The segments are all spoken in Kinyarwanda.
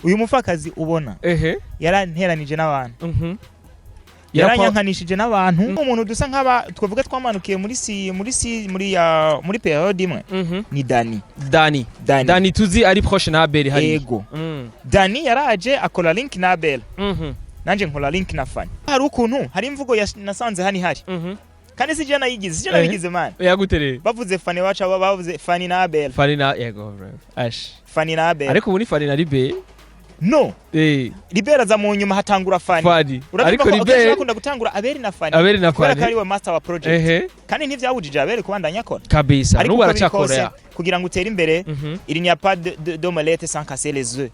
uyu mupfakazi ubona yaranteranije n'abantu yaranyankanishije n'abantu umuntu dusa nk'aba twavuga twamanukiye muri periode imwe ni Dani tuzi ari proche na Abel hari yego Dani yaraje akora link na Abel nanje nkora link na Fanny hari ukuntu hari imvugo nasanze hari kandi sije nayigize man yaguterera bavuze Fanny wacha bavuze Fanny na Abel yego ash Fanny na Abel ariko ubu ni Fanny na Libert no Libert aza mu nyuma hatangura Fanny ariko Libert akunda gutangura Abel na Fanny kari we master wa project kandi ntivyawujije Abel kubandanya akora kabisa n'ubu aracyakora kugira ngo utere imbere il n'y a pas d'omelette sans casser les œufs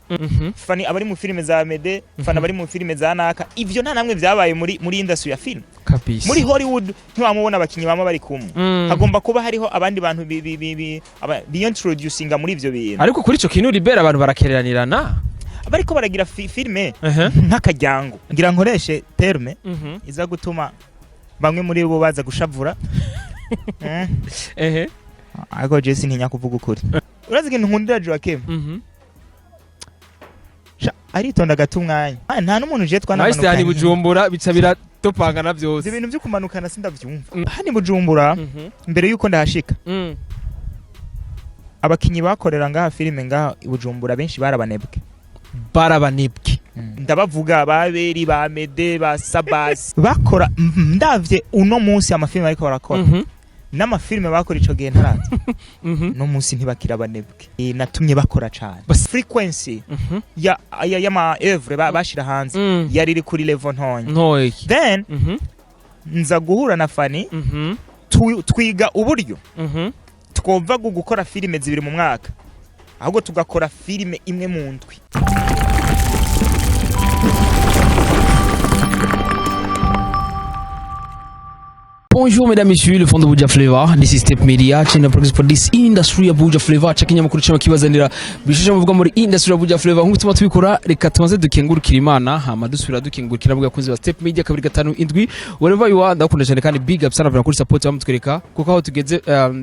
Fanny abari mu filime za Mede Fanny abari mu filime za Naka ivyo nta namwe vyabaye muri industry ya film kabisa muri Hollywood ntiwamubona abakinyi bama bari kumwe hagomba kuba hariho abandi bantu introducinga muri ivyo bintu ariko kuri ico kintu Libert abantu barakereranirana bariko baragira filme nk'akajyango ngira nkoreshe terme iza gutuma bamwe muri bo baza gushavura ariko Jesse ntinya kuvuga ukuri urazi ikintu nkundira Joaquin aritonda gatumwanya nta n'umuntu je twanamanukanye hani Bujumbura bica biratopangana byose ibintu byo kumanukana sindavyumva hani Bujumbura mbere yuko ndahashika abakinyi bakorera ngaha filme ngaha i Bujumbura benshi barabanebwe ndabavuga baberi ba Mede ba Sabas bakora ndavye uno munsi amafilme ariko barakora n'amafilme bakora ico gihe ntaraza no munsi ntibakira banebwe natumye bakora cyane frequency ya ma œuvre bashira hanze yari iri kuri level ntonya then nza guhura na Fanny twiga uburyo twova gukora filme zibiri mu mwaka ahubwo tugakora filme imwe mu ndwi. Bonjour mesdames et messieurs, le fond de Buja Flavor. This is Step Media, channel progress for this industry ya Buja Flavor. Checking amakuru cyangwa kibazanira bishije muvuga muri industry ya Buja Flavor. Nk'utuma tubikora reka tumaze dukengurukira Imana, hama dusubira dukengurukira bwa kunzi wa Step Media 257 wherever you are. Ndakunda cyane kandi big up sana kuri support bamutwereka kuko aho tugeze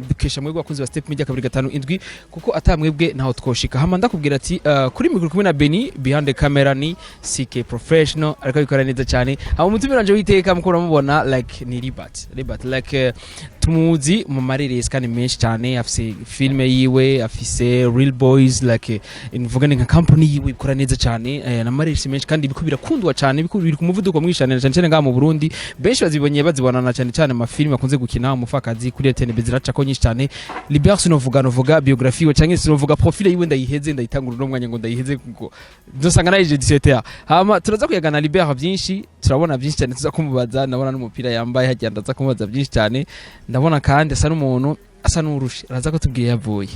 dukesha mwebwe kunzi wa Step Media 257 kuko atamwebwe naho twoshika. Hama ndakubwira ati kuri mikuru kumwe na Beni behind the camera ni CK professional ariko bikora neza cyane. Hama mutumiranje witeka mukora mubona like ni LIBERT like tumuzi mu mareresi kandi menshi cyane afise filme yiwe afise Real Boys like invugane nka company yiwe ikora neza cyane na mareresi menshi kandi biko birakundwa cyane biko biri ku muvuduko mwishane cyane ngaha mu Burundi benshi bazibona na cyane amafilme akunze gukina umupfakazi kuri TNB ziraca ko nyinshi cyane LIBERT novuga biography we cyangwa novuga profile yiwe ndayiheze ndayitangura no mwanya ngo ndayiheze kuko dosanga naje 17 hama turaza kuyagana LIBERT byinshi turabona byinshi cyane tuza kumubaza nabona n'umupira yambaye hagenda aza kumubaza byinshi cyane ndabona kandi asa n'umuntu asa n'urushi araza ko tubwiye yavuye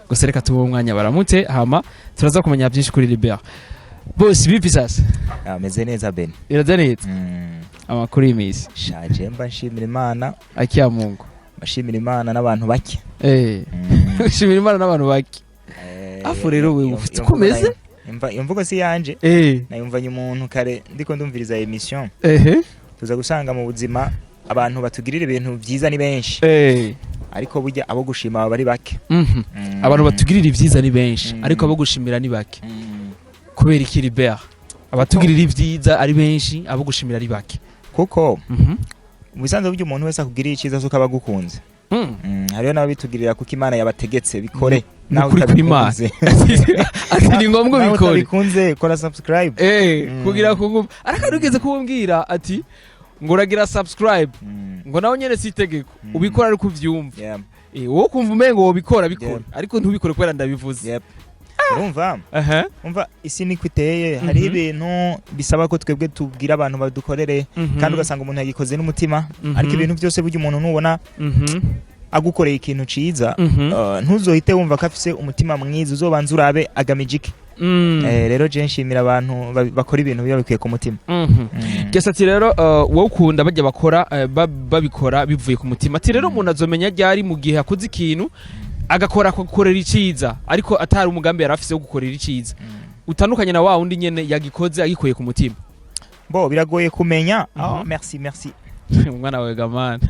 gusa reka tubo umwanya baramute hama turaza kumenya byinshi kuri LIBERT boss bipi sasa ameze neza Ben iradanetse amakuru y'imisi shaje mba nshimira Imana akiya Mungu bashimira Imana n'abantu bake bashimira Imana n'abantu bake afu rero we ufite kumeze imvugo si yanje nayumvanye umuntu kare ndiko ndumviriza emission tuza gusanga mu buzima abantu batugirira ibintu byiza ni benshi ariko burya abo gushima bari bake abantu batugirira ibyiza ni benshi ariko abo gushimira ni bake kubera iki LIBERT abatugirira ibyiza ari benshi abo gushimira ari bake kuko mu bisanzwe burya umuntu wese akugirira icyiza suko abagukunze hariyo nabo bitugirira kuko Imana yabategetse bikore naho utabikunze ati ni ngombwa bikore bikunze kora subscribe kugira ngo arakarugeze kumbwira ati ngo uragira subscribe ngo nawe nyene sitegeko ubikora ari kuvyumva wowe kumva umengo wobikora bikora ariko ntubikore kwera ndabivuze urumva umva isi ni kwiteye hari ibintu bisaba ko twebwe tubwira abantu badukorere kandi ugasanga umuntu yagikoze n'umutima ariko ibintu byose burya umuntu nubona agukoreye ikintu ciza ntuzohite wumva ko afise umutima mwiza uzobanza urabe agamijike rero je nshimira abantu bakora ibintu bikwiye ku mutima gesati rero wowe ukunda bajya bakora babikora bivuye ku mutima ati rero umuntu azomenya ryari mu gihe akoze ikintu agakora gukorera iciza ariko atari umugambi yarafise wo gukorera iciza utandukanye na wa undi nyene yagikoze agikoye ku mutima bo biragoye kumenya merci umwana wawe gamana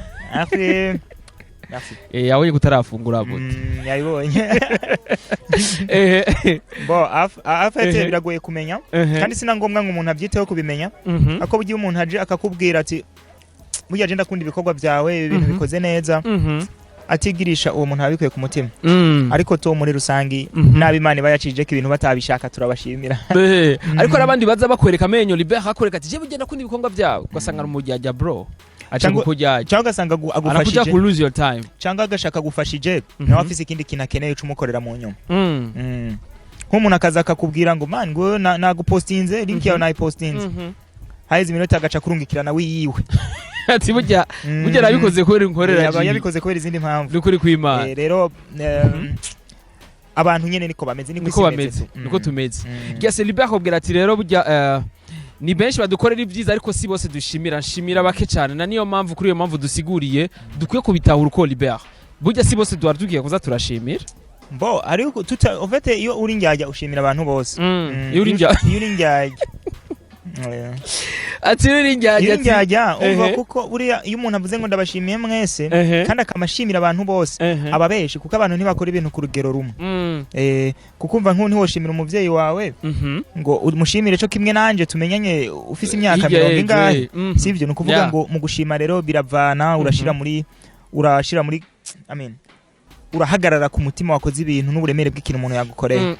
yabonye kutarafungura bote yabibonye bo afete biragoye kumenya kandi sina ngombwa ngo umuntu abyiteho kubimenya ako bugiye umuntu aje akakubwira ati burya je ndakunda ibikorwa byawe ibintu bikoze neza atigirisha uwo muntu abikuye ku mutima ariko to muri rusangi nabimana bayacije ko ibintu batabishaka turabashimira ariko arabandi baza bakwereka amenyo Libert akwereka ati je burya ndakunda ibikorwa byawe ugasanga umujyaja bro cyangwa ugasanga agufashije ku lose your time cyangwa agashaka gufashije nawe afise ikindi kintu akeneye cumukorera mu nyuma nk'umuntu akaza akakubwira ngo man ngo nagupostinze link yawe nayipostinze haize iminota agaca kurungikirana wiyiwe ati burya nabikoze kubera inkorera yabikoze kubera izindi mpamvu nukuri kw'Imana rero abantu nyene niko bameze niko tumeze ryase Libert akubwira ati rero burya ni benshi badukorera ibyiza ariko si bose dushimira bake cyane na niyo mpamvu kuri iyo mpamvu dusiguriye dukwiye kubitahura uko Libert burya si bose dutugiye kuza turashimira mbo ariko ofete iyo uri njyajya ushimira abantu bose iyo uri njyajya ati uri njyajya umva kuko buriya iyo umuntu avuze ngo ndabashimiye mwese kandi akamashimira abantu bose ababeshi kuko abantu ntibakora ibintu ku rugero rumwe kuko umva ntiwoshimira umuvyeyi wawe ngo umushimire cyo kimwe nanje tumenyanye ufise imyaka 20 sivyo no kuvuga ngo mu gushima rero biravana urashira muri urahagarara ku mutima wakoze ibintu n'uburemere bw'ikintu umuntu yagukoreye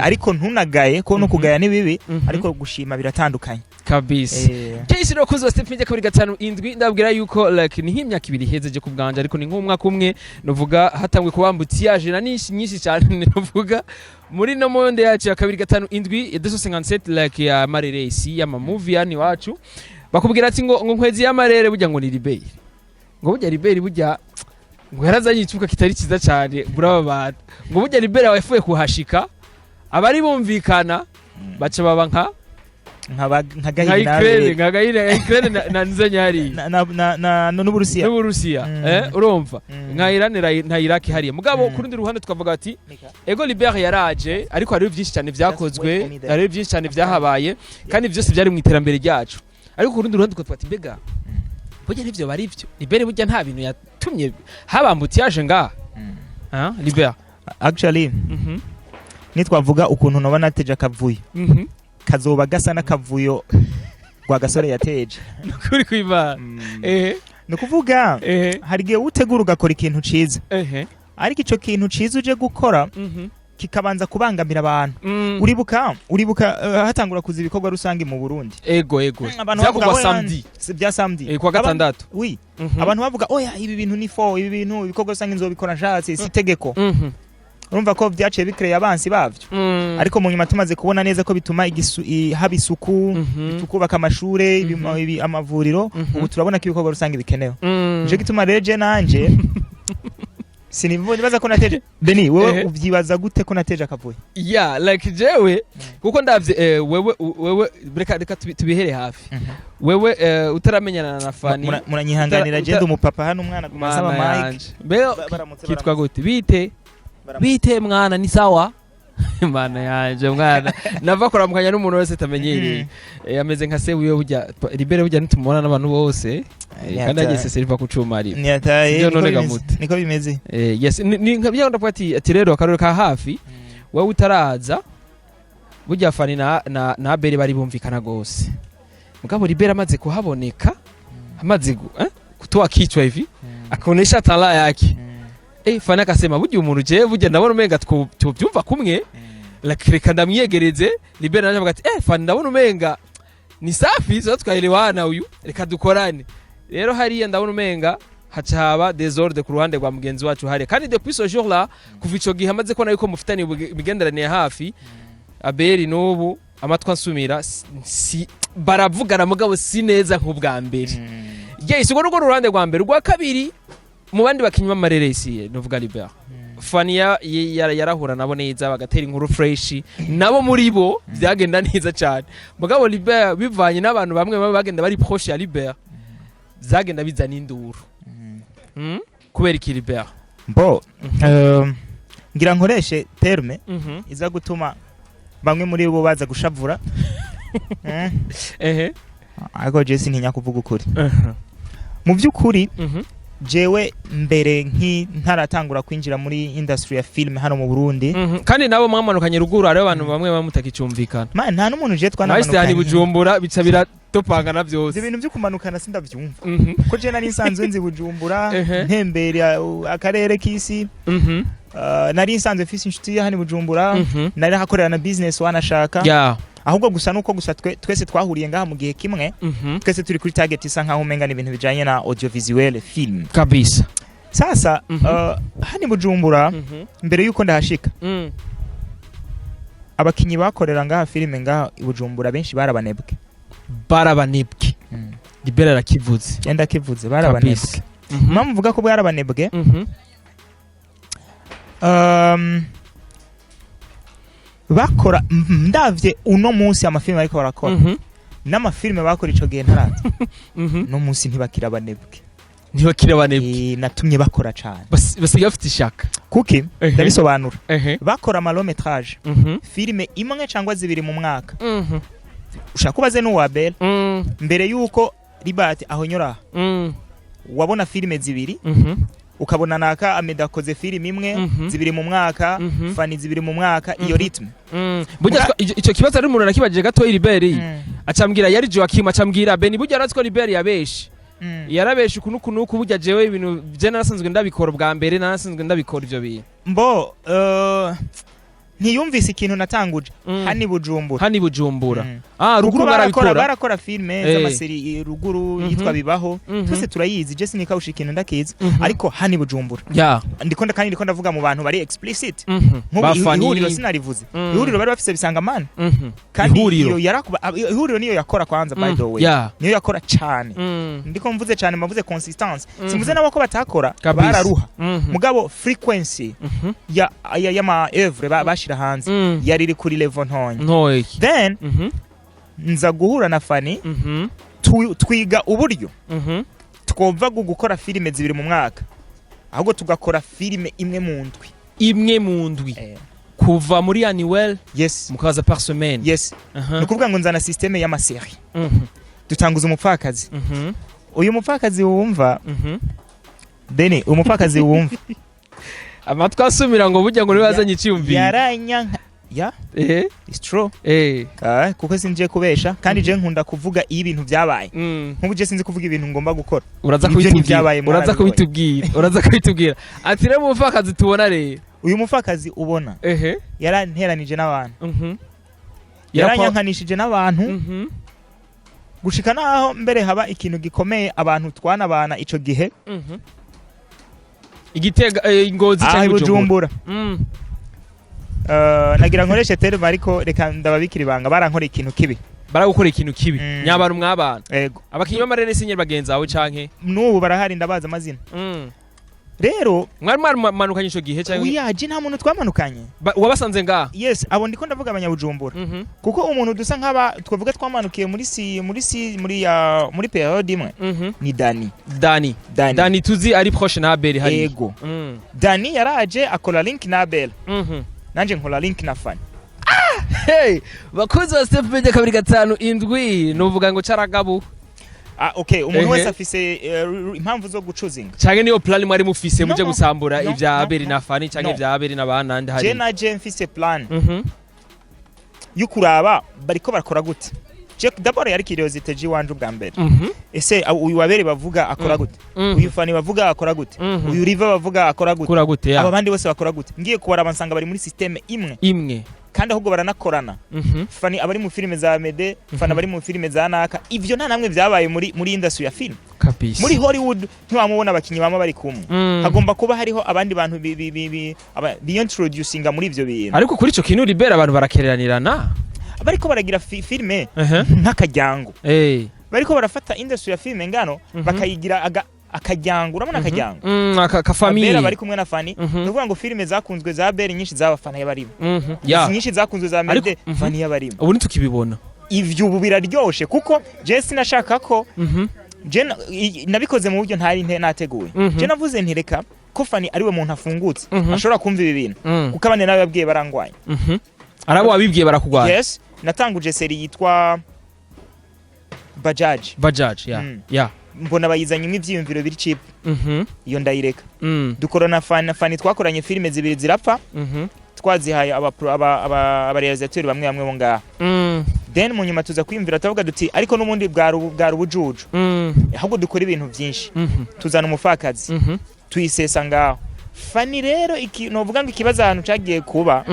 ariko ntunagaye ko no kugaya ni bibi ariko gushima biratandukanye kabisa Jesse no kuzo step njye kabiri 5-7 ndabwira yuko like ni himyaka ibiri hezeje ku bwanje ariko ni nk'umwaka umwe nuvuga hatangwe kubambutiyaje na nyinshi cyane nuvuga muri no monde yacu ya kabiri 5-7 257 like ya mareresi ya movie yani wacu bakubwira ati ngo nkwezi ya marere burya ngo ni Libert ngo burya Libert burya ngo yarazanye icuka kitari kiza cyane buraba ngo burya Libert wafuye kuhashika abari bumvikana baca baba nkagayina na nzanyari na n'Uburusiya urumva nkayiranira nta Iraki hariye mugabo kurundi ruhande twavuga ati ego Libert yaraje ariko hari byinshi cyane byakozwe hari byinshi cyane byahabaye kandi byose byari mu iterambere ryacu ariko kurundi ruhande twavuga ati mbega burya nivyo bari byo Libert burya nta bintu yatumye habambutiyaje ngaha Libert actually nitwavuga ukuntu nobana ateje akavuyo kazoba gasa n'akavuyo gwa gasore yateje nukuri kw'Imana no kuvuga hari gihe utegura ugakora ikintu ciza ariko ico kintu ciza uje gukora kikabanza kubangamira abantu uribuka hatangura kuza ibikorwa rusange mu Burundi ego byakugwa samedi kwa gatandatu abantu bavuga oya ibi bintu ni ibi bintu ibikorwa rusange nzobikora nshatse si tegeko urumva ko byaciye bikreye abansi bavyo ariko mu nyuma tumaze kubona neza ko bituma haba isuku tukubaka amashure amavuriro ubu turabona ko ibikorwa rusange bikenewe je gituma reje nanje sinivunye baza ko nateje Beni wewe uvyibaza gute ko nateje akavuye like jewe kuko ndavye wewe reka tubihere hafi wewe utaramenyana na Fanny muranyihanganira je ndumupapa hano umwana gumasaba Mike kitwa gute bite mwana ni sawa Mana yanje mwana nava kuramukanya n'umuntu wese tamenyereye ameze nka se wiwe burya Libert burya nitumubona n'abantu bose kandi agese seriva kucumari niko bimeze yes ni nkabya ndapati ati rero akarore ka hafi wowe utaraza burya Fanny na Abel bari bumvikana gose mugabo Libert amaze kuhaboneka amaze kutoa kichwa hivi akaonesha tala yake Fanny akasema burya umuntu je burya ndabona umenga tubyumva kumwe reka ndamwiyegereze Libert naje avuga ati Fanny ndabona umenga ni safi zo twaelewana uyu reka dukorane rero hariya ndabona umenga hacaba desordre ku ruhande rwa mugenzi wacu hari kandi depuis ce jour là kuva ico gihe amaze ko nayiko mufitani bigenderane hafi Abel n'ubu amatwa nsumira si baravugana mugabo si neza nk'ubwa mbere yes ugo ruhande rwa mbere rwa kabiri mu bandi bakinywa amareresi novuga Libert Fanny yarahura nabo neza bagatera inkuru fresh nabo muri bo byagenda neza cyane mugabo Libert bivanye n'abantu bamwe bagenda bari proche ya Libert zagenda bizana induru kubera iki Libert mbo ngira nkoreshe terme iza gutuma bamwe muri bo baza gushavura ariko Jesse ntinya kuvuga ukuri mu byukuri jewe mbere ntaratangura kwinjira muri industry ya film hano mu Burundi kandi nabo mwamanukanye ruguru ari abantu bamwe bamutakicumvikana man nta n'umuntu je twanamanukanye Nawe Bujumbura bica biratopangana byose ibintu byo kumanukana sindavyumva ko je nari nsanzwe nzi Bujumbura ntembere akarere k'isi nari nsanzwe mfise inshuti hano Bujumbura nari hakorera na business wanashaka ahubwo gusa nuko gusa twese twahuriye ngaha mu gihe kimwe twese turi kuri target isa nkaho umenga ni ibintu bijanye na audiovisuel film kabisa sasa hani Bujumbura mbere yuko ndahashika abakinyi bakorera ngaha filime ngaha i Bujumbura benshi barabanebwe Libera rakivuze yenda kivuze barabanebwe mvuga ko barabanebwe bakora ndavye uno munsi amafilme ariko barakora n'amafilme bakora ico gihe ntaraza no munsi ntibakira banebwe natumye bakora cyane basigaye bafite ishaka kuki ndabisobanura bakora long métrage filme imwe cyangwa zibiri mu mwaka ushaka kubaze no Abel mbere yuko LIBERT aho nyora wabona filme zibiri ukabona naka amedakoze filime imwe zibiri mu mwaka FANNY zibiri mu mwaka iyo ritme burya ico kibazo ari umuntu nakibajije gato LIBERT acambwira yari Joachim acambwira Beni burya araziko LIBERT yabeshi yarabeshe kunuku burya jewe ibintu je narasanzwe ndabikora bwa mbere narasanzwe ndabikora ivyo bintu mbo ntiyumvise ikintu natanguje hani Bujumbura ruguru barakora filme z'amaseri ruguru yitwa bibaho twese turayizi je sinikawusha ikintu ndakiza ariko hani Bujumbura ndiko ndavuga mu bantu bari explicit ihuriro sinarivuze ihuriro bari bafise bisangamana kandi ihuriro niyo yakora kwanza by the way niyo yakora cyane ndiko mvuze cyane mavuze consistence simvuze nabo ko batakora bararuha mugabo frequency ya ma œuvre bashira hanze yari iri kuri level ntoyi then nza guhura na FANNY twiga uburyo twova gukora filime zibiri mu mwaka ahubwo tugakora filime imwe mu ndwi kuva muri annuel mukaza par semaine nukuvuga ngo nzana systeme y'amaseri dutanguza umupfakazi uyu mupfakazi wumva Bene umupfakazi wumva amatwa asumira ngo burya ngo nibazanye iciyumvira yaranyanka it's true kuko sinje kubesha kandi je nkunda kuvuga iyo ibintu byabaye nkubu je sinzi kuvuga ibintu ngomba gukora uraza kubitubwira ati rero umupfakazi tubona rero uyu mupfakazi ubona yaranteranije n'abantu yaranyankanishije n'abantu gushika naho mbere haba ikintu gikomeye abantu twanabana ico gihe Igitega Ngozi cyangwa Bujumbura nagira nkoreshe terme ariko reka ndababikira ibanga barankora ikintu kibi baragukora ikintu kibi nyabantu mwabana yego abakinyi b'amarere sinye bagenza aho canke nubu barahari ndabaza amazina rero mwari manukanye ico gihe cyangwa uyaje nta muntu twamanukanye wabasanze nga yes abo ndiko ndavuga abanyabujumbura kuko umuntu dusa nk'aba twavuga twamanukiye muri period imwe ni Dani tuzi ari proche na Abel hari yego Dani yaraje akora link na Abel nanje nkora link na FANNY bakoze wa step media 257 nuvuga ngo caragabu okay umuntu wese afise impamvu zo gucuzinga cyane niyo plan mwari mufise muje gusambura ivya Abel na FANNY cyane ivya Abel na banandi hari je mfise plan yukuraba bariko barakora gute d'abord yari curiosité jiwanje ubwa mbere ese uyu Abel bavuga akora gute uyu FANNY bavuga akora gute uyu Riva bavuga akora gute aba bandi bose bakora gute ngiye kubara bansanga bari muri systeme imwe kandi ahubwo baranakorana FANNY abari mu filime za Mede FANNY abari mu filime za Naka ivyo nta namwe byabaye muri industry ya film kabisa muri Hollywood ntiwamubona abakinyi bama bari kumwe hagomba kuba hariho abandi bantu introducinga muri ivyo bintu ariko kuri ico kintu LIBERT abantu barakereranirana bariko baragira filime nk'akajyango bariko barafata industry ya filime ngano bakayigira akajyango urabona akajyango aka family Abel bari kumwe na FANNY nuvuga ngo filime zakunzwe za Abel nyinshi z'abafana y'abarimo nyinshi zakunzwe za Mede FANNY y'abarimo ubu nitukibibona ivyo ubu biraryoshe kuko je sinashaka ko je nabikoze mu buryo ntari nateguye je navuze ntireka ko FANNY ari we muntu afungutse ashobora kumva ibi bintu kuko abane nawe yabwiye barangwanya arabo wabibwiye barakugwanya yes natanguje seri yitwa Bajaj mbona bayizanye ivyiyumviro biri cheap iyo ndayireka dukorana Fanny twakoranye filime zibiri zirapfa twazihaye aba realizateur bamwe bamwe bo ngaha then mu nyuma tuza kwiyumvira tavuga duti ariko n'umundi bwari ubujuju ahubwo dukora ibintu byinshi tuzana umupfakazi tuyisesa ngaho Fanny rero novuga ngo ikibazo ahantu cagiye kuba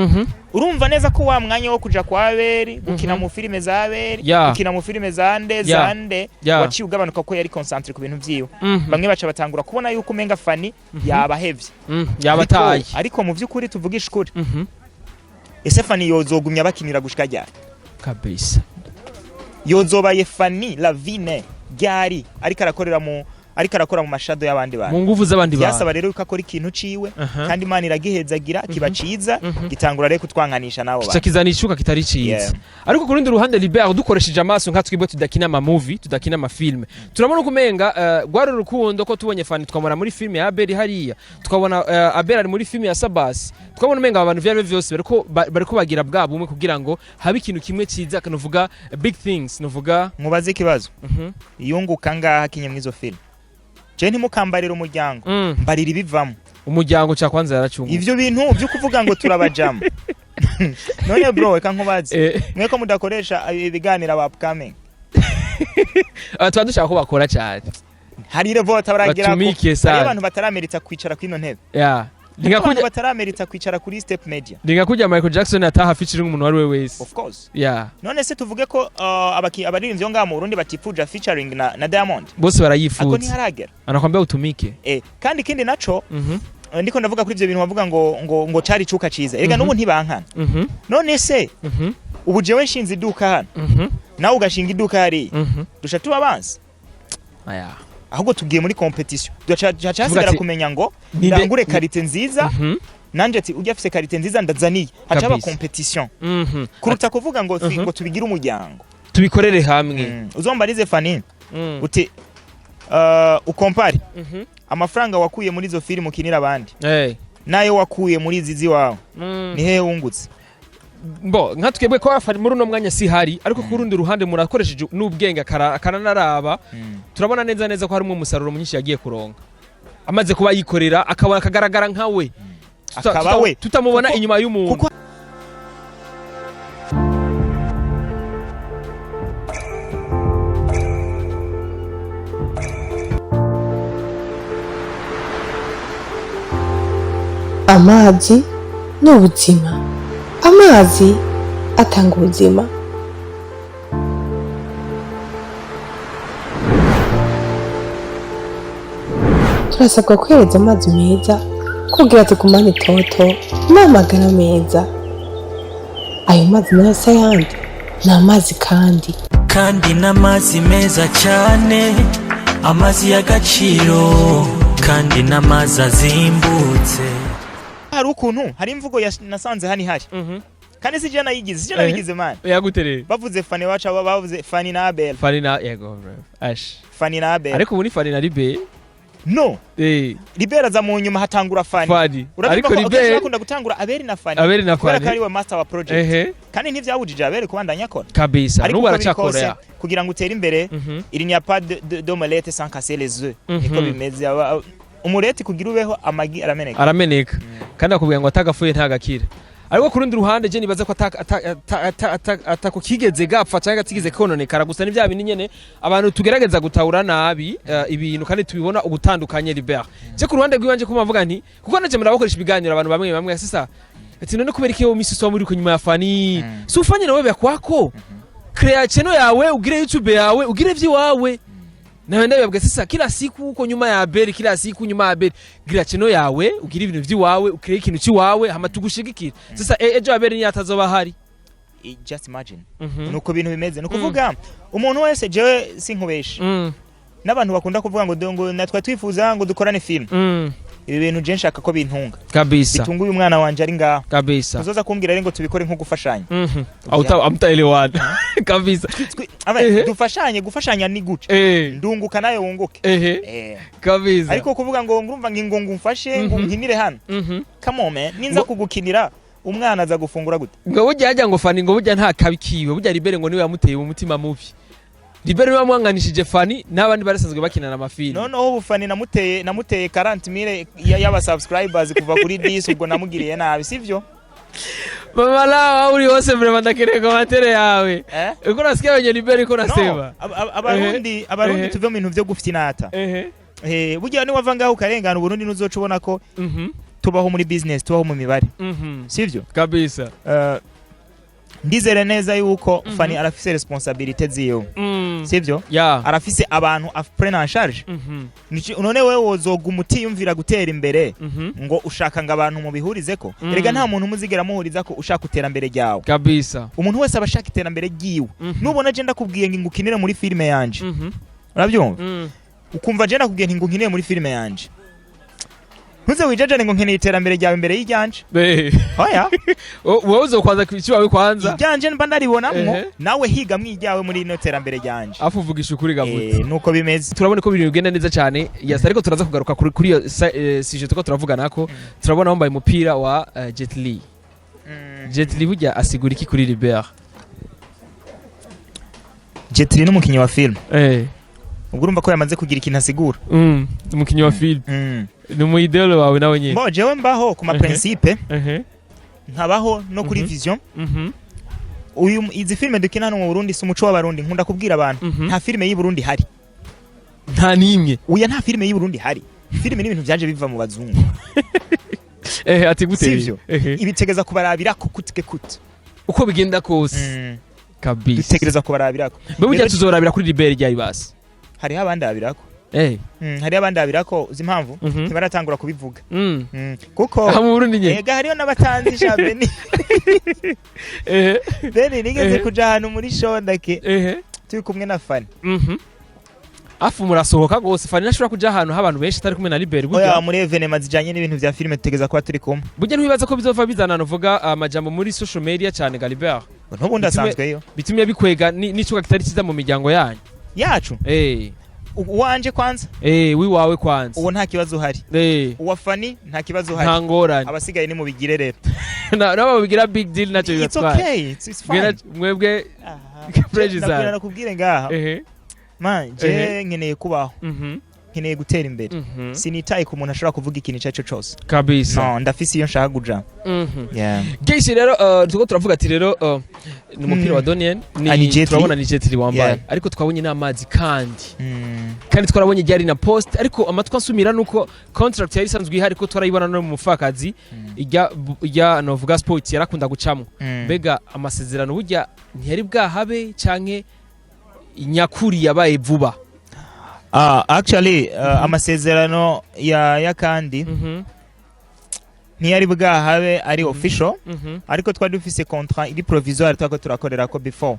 urumva neza ko wa mwanya wo kuja kwa Abel gukina mu filime za Abel gukina mu filime zande waciye ugabanuka ko yari concentré ku bintu vyiwe bamwe baca batangura kubona yuko umenga Fanny yabahevye yabataye ariko mu vyukuri tuvugisha ukuri ese Fanny yozogumya bakinira gushika ryari kabisa yozobaye Fanny Lavine ryari ariko arakora mu mashado y'abandi bantu mu nguvu z'abandi bantu yasaba rero uko akora ikintu ciwe kandi Imana iragihezagira kiba ciza gitangura rero kutwanganisha nabo ba kizanishuka kitari ciza ariko ku rundi ruhande Libert dukoresheje amaso nka twibwe tudakina ama movie tudakina ama film turabona kumenga gwari rukundo ko tubonye Fanny twamara muri filme ya Abel hariya twabona Abel ari muri filme ya Sabasi twabona umenga abantu vyari vyose bariko bagira bwabo umwe kugira ngo habe ikintu kimwe ciza kanovuga big things novuga mubaze kibazo yunguka ngaha kinye mwizo film je ntimukambarira umuryango mbarira ibivamo umuryango cya kwanza yaracunga ivyo bintu byo kuvuga ngo turabajama none bro reka nkubaze mweko mudakoresha ibiganira ba upcoming twadushaka ko bakora cyane hari revo tabaragira ko abantu batarameritsa kwicara kwino ntebe Ningakuja batarameritsa kwicara kuri step media. Ningakuja Michael Jackson ataha featuring umuntu wari wese. Of course. None se tuvuge ko abaririmbyi ngo mu Burundi batifuja featuring na Diamond. Bose barayifuza. Ako ni haragera. Anakwambia utumike. Kandi kindi naco ndiko ndavuga kuri ivyo bintu bavuga ngo cari cuka ciza. Erega n'ubu ntibankana. None se ubu jewe nshinze iduka hano. Nawe ugashinga iduka hari. Dusha tuba abansi. Ahubwo tugiye muri competition ducasigara kumenya ngo ndangure karite nziza nanje ati ujya afise karite nziza ndazaniye hacaba competition kuruta kuvuga ngo tubigira umuryango tubikorere hamwe uzombarize Fanny uti ukompare amafaranga wakuye muri zo filmu kinira abandi nayo wakuye muri izizi wawe ni hehe wungutse Bo nka twebwe ko afari muri uno mwanya si hari ariko ku rundi ruhande murakoresheje n'ubwenge akananaraba turabona neza ko harimo umusaruro mwinshi yagiye kuronga amaze kuba yikorera akabona kagaragara nkawe akabawe tutamubona inyuma y'umuntu amazi n'ubuzima amazi atanga ubuzima turasabwa kwihereza amazi meza kugira tugumane itoto n'amagara meza ayo mazi nayo se yandi ni amazi kandi n'amazi meza cyane amazi y'agaciro kandi n'amazi azimbutse hari ukuntu hari imvugo nasanze hani hari kandi sije nayigize man yagutere bavuze Fanny wacha bavuze Fanny na Abel yego ash Fanny na Abel ariko muri Fanny na Libert no Libert aza mu nyuma hatangura Fanny ariko Libert akunda gutangura Abel na Fanny kari we master wa project kandi ntivyabujije Abel kubandanya akora kabisa n'ubu aracyakora kugira ngo utere imbere il n'y a pas d'omelette sans casser les œufs niko bimeze umureti kugira ubeho amagi arameneka kandi akubwira ngo atagafuye ntagakira ariko ku rundi ruhande je nibaza ko atako kigeze gapfa cyangwa tigeze kononekara gusa ni bya bintu nyene abantu tugerageza gutahura nabi ibintu kandi tubibona ubutandukanye Libert je ku ruhande rw'iwanje ko bavuga nti kuko naje murabakoresha ibiganiro abantu bamwe sisa ati none kubera iki misi so muri ko nyuma ya Fanny si ufanye nawe byakwako crea channel yawe ugire YouTube yawe ugire vyiwawe nawe ndababwe sisa kila siku uko nyuma ya Abel kila siku nyuma ya Abel gira channel yawe ugira ibintu vyiwawe ukireka ikintu ciwawe hama tugushigikira sisa ejo Abel ni atazoba hari just imagine nuko bintu bimeze nuko vuga umuntu wese jewe sinkubesha n'abantu bakunda kuvuga ngo natwa twifuza ngo dukorane film ibi bintu je nshaka ko bintunga kabisa bitunguye umwana wanje ari ngaho kabisa uzoza kumbwira rero ngo tubikore nko gufashanya amtaelewana kabisa gufashanya ni gute ndunguka nayo wunguke kabisa ariko kuvuga ngo ngurumva ngo ngumfashe ngo nkinire hano come on man ninza kugukinira umwana aza gufungura gute ngo burya ngo Fanny ngo burya nta kabikiwe burya Libert ngo niwe yamuteye mu mutima mubi Libert niwe wamwanganishije Fanny n'abandi barasanzwe bakinana amafilm. Noneho ubu Fanny namuteye 40,000 y'aba subscribers kuva kuri 10 ubwo namugiriye nabi sivyo? Mama la uri hose vraiment ndakere commentaire yawe. Uko nasikia wenye Libert uko nasema. Abarundi tuve mu bintu byo gufitinata. Burya ni wava ngaho ukarengana Burundi nuzoca ubona ko tubaho muri business tubaho mu mibare. Sivyo? Kabisa. Ndizere neza yuko Fanny arafise responsabilité ziyo. Sivyo? Arafise abantu aprena en charge. None wewe wozoga umuti yumvira gutera imbere ngo ushaka ngo abantu mu bihurizeko. Erega nta muntu muzigera muhuriza ko ushaka gutera imbere ryawe. Kabisa. Umuntu wese abashaka itera imbere giwe. Nubona je ndakubwiye ngo ngukinire muri filme yanje. Urabyumva? Ukumva je ndakubwiye ngo nkinire muri filme yanje. Ntuze wijajane ngo nkeneye iterambere ryawe imbere y'ijyanje. Oya. Wowe uzokwanza kwikiwawe kwanza. Ijyanje mba ndaribonamwo nawe higa mwijyawe muri ino terambere ryanje. Afuvugisha ukuri gavutse. Nuko bimeze. Turabone ko ibintu bigenda neza cyane. Yes ariko turaza kugaruka kuri iyo sujet tuko turavuganako. Turabona wambaye umupira wa Jet Li. Jet Li burya asigura iki kuri Libert? Jet Li n'umukinyi wa film. Ubwo urumva ko yamaze kugira ikintu asigura. Umukinyi wa film. Ni mu idolo wawe nawe nyine. Bo jewe mbaho ku ma principe. Nkabaho no kuri vision. Uyu izi filme dukina hano mu Burundi si umuco w'abarundi nkunda kubwira abantu. Nta filme y'u Burundi hari. Nta nimwe. Uya nta filme y'u Burundi hari. Filme ni ibintu byaje biva mu bazungu. Ati gute? Ibitegeza kubarabira ko kutike kut. Uko bigenda kose. Kabisa. Bitegereza kubarabira ko. Mbe burya tuzorabira kuri Libert ryari basi. Hari abandi abirako. Hari abandi abirako uzi impamvu ntibaratangura kubivuga. Kuko mu Burundi nyene. Ega hariyo nabatanzi Shabeni. Beni nigeze kuja hano muri Shondake. Turi kumwe na Fanny. Afu murasohoka gose Fanny nashobora kuja hano abantu benshi tari kumwe na Libert burya. Oya muri evenement zijanye n'ibintu vya filme tutegeza kwa turi kumwe. Burya ntibibaza ko bizova bizana novuga amajambo muri social media cyane ga Libert. Ntubundi asanzwe yo. Bitumye bikwega n'icuka kitari kiza mu miryango yanyu. Yacu? Uwanje kwanza? Wiwawe kwanza. Uwo nta kibazo uhari. Uwa Fanny nta kibazo uhari. Nta ngorane. Abasigaye ni mu bigire rero. Nabo bigira big deal naco bibatwara. It's okay. It's fine. Mwebwe prejudice. Nakubwire ngaha. Man, je nkeneye kubaho. Nkeneye gutera imbere. Sinitaye ku muntu ashobora kuvuga ikintu cyaco cyose. Kabisa. No, ndafise iyo nshaka kuja. Geshi rero tuko turavuga ati rero ni umupira wa Donien ni turabona Nije tiri wambaye ariko twabonye n'amazi kandi twarabonye ryari na post ariko amatwa nsumira nuko contract yari sanzwe ihari ko turayibona no mu mufakazi ijya novuga sport yarakunda gucamwe mbega amasezerano burya ntiyari bwahabe canke inyakuri yabaye vuba. Actually amasezerano ya kandi ntiyari bwahabe ari official ariko twari dufise contrat iri provisoire twako turakorera ko before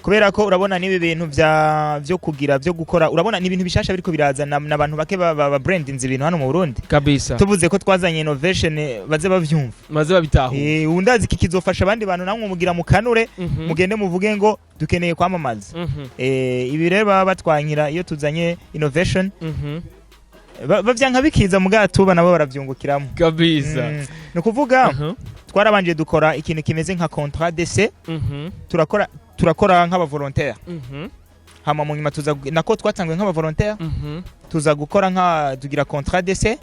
kubera ko urabona nibi bintu byo kugira byo gukora urabona ni ibintu bishasha biriko birazana n'abantu bake ba brandinze ibintu hano mu Burundi kabisa tuvuze ko twazanye innovation baze bavyumva maze babitaho undazi kikizofasha abandi bantu namwe mugira mukanure mugende muvuge ngo dukeneye kwamamaza ibi rero baba batwanyira iyo tuzanye innovation bavyanka bikiza mugatuba nabo baravyungukiramo kabisa nukuvuga twarabanje dukora ikintu kimeze nka contrat d'essai turakora nk'aba volontaire hama mu nyuma tuza nako twatangwe nk'aba volontaire tuza gukora nka tugira contrat d'essai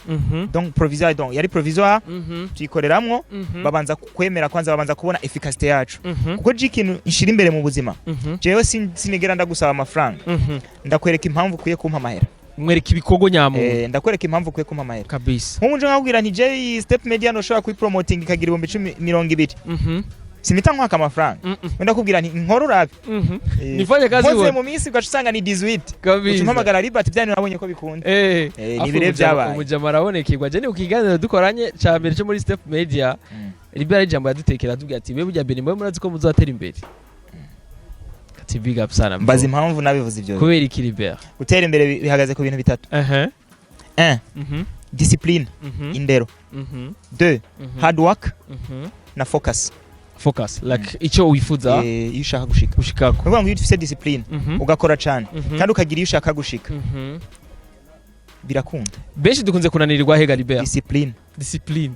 donc provisoire donc yari provisoire tuyikoreramwo babanza kwemera kwanza babanza kubona efficacité yacu kuko ikintu nshira imbere mu buzima jewe sinigera ndagusaba amafaranga ndakwereka impamvu kuye kumpa amahera mwereka ibikogo nyamo ndakwereka impamvu kuye kumpa amahera kabisa nk'umuntu nkabwira nti je step media no shaka kuyipromoting ikagira 1020 simita nkwaka amafaranga wenda kubwira nti nkora urabe nifanye kazi wowe mu minsi ugashusanga ni 18 kabisa umpamagara LIBERT byane nabonye ko bikunda ni bire byabaye umujama arabonekirwa je ni ukiganira dukoranye ca mbere cyo muri step media LIBERT ijambo yadutekera tubwira ati bebe bujya mwe murazi ko muzatera imbere ati big up sana mbaza impamvu nabivuze ibyo kubera iki LIBERT gutera imbere bihagaze ku bintu bitatu 1 discipline indero 2 hard work na focus like icyo wifuza iyo ushaka gushika kuvuga ngo iyo ufite discipline ugakora cyane kandi ukagira iyo ushaka gushika birakunda benshi dukunze kunanirirwa hega LIBERT discipline